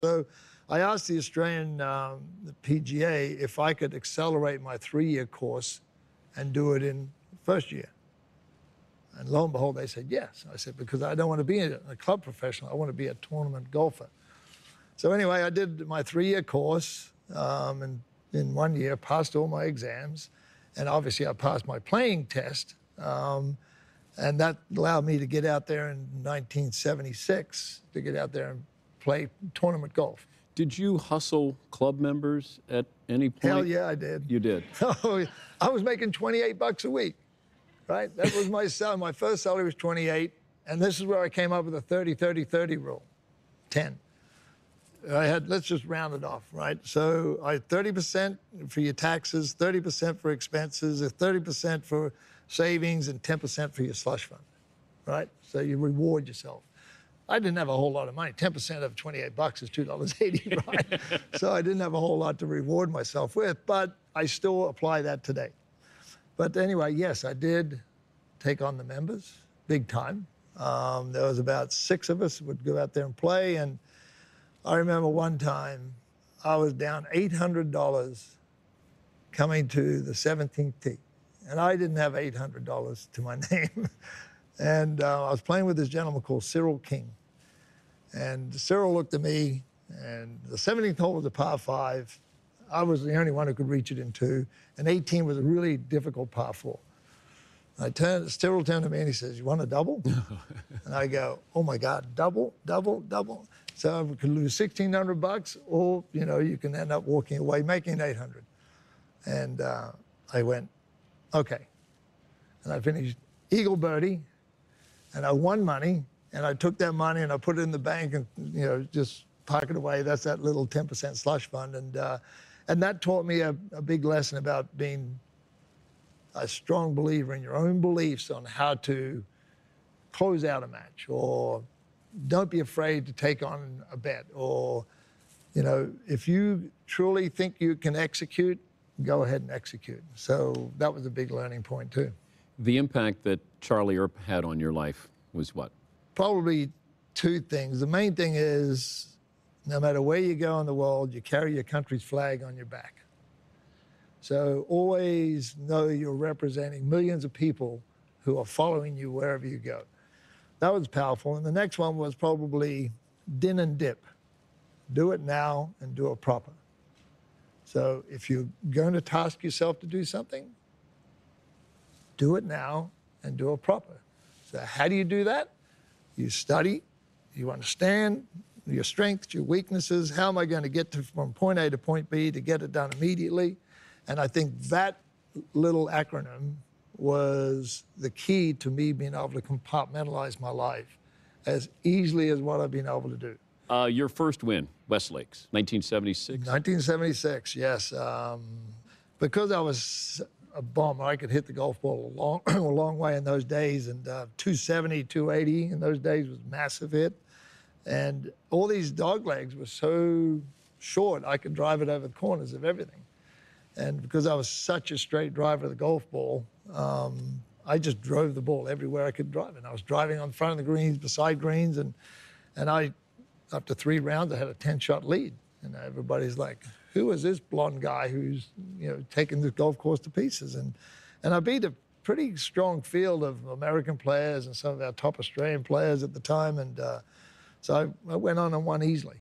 So I asked the Australian the PGA if I could accelerate my 3-year course and do it in first year. And lo and behold, they said yes. I said, because I don't want to be a club professional. I want to be a tournament golfer. So anyway, I did my 3-year course, and in 1 year, passed all my exams. And obviously, I passed my playing test. And that allowed me to get out there in 1976, to get out there and play tournament golf. Did you hustle club members at any point? Hell yeah, I did. You did? I was making $28 a week, right? That was my salary. My first salary was 28, and this is where I came up with a 30-30-30 rule, 10. I had, let's just round it off, right? So I had 30% for your taxes, 30% for expenses, 30% for savings, and 10% for your slush fund, right? So you reward yourself. I didn't have a whole lot of money. 10% of $28 is $2.80, right? So I didn't have a whole lot to reward myself with, but I still apply that today. But anyway, yes, I did take on the members, big time. There was about 6 of us who would go out there and play, and I remember one time I was down $800 coming to the 17th tee, and I didn't have $800 to my name. And I was playing with this gentleman called Cyril King. And Cyril looked at me, and the 17th hole was a par 5. I was the only one who could reach it in 2, and 18 was a really difficult par 4. Cyril turned to me and he says, "You want a double?" And I go, "Oh my God, double, double, double." So we could lose $1,600, or you can end up walking away making $800. And I went, okay. And I finished eagle birdie, and I won money, and I took that money and I put it in the bank and just park it away. That's that little 10% slush fund, and that taught me a big lesson about being a strong believer in your own beliefs on how to close out a match, or don't be afraid to take on a bet, or if you truly think you can execute, go ahead and execute. So that was a big learning point too. The impact that Charlie Earp had on your life was what? Probably 2 things. The main thing is, no matter where you go in the world, you carry your country's flag on your back. So always know you're representing millions of people who are following you wherever you go. That was powerful. And the next one was probably din and dip. Do it now and do it proper. So if you're going to task yourself to do something, do it now and do it proper. So how do you do that? You study, you understand your strengths, your weaknesses. How am I going to get from point A to point B to get it done immediately? And I think that little acronym was the key to me being able to compartmentalize my life as easily as what I've been able to do. Your first win, Westlakes, 1976? 1976, yes. Because I was a bomber, I could hit the golf ball a long way in those days, and 270, 280 in those days was a massive hit. And all these dog legs were so short, I could drive it over the corners of everything. And because I was such a straight driver of the golf ball, I just drove the ball everywhere I could drive it. I was driving on front of the greens, beside greens, and I, after 3 rounds, I had a 10-shot lead. And everybody's like, who is this blonde guy who's taking this golf course to pieces? And I beat a pretty strong field of American players and some of our top Australian players at the time. And so I went on and won easily.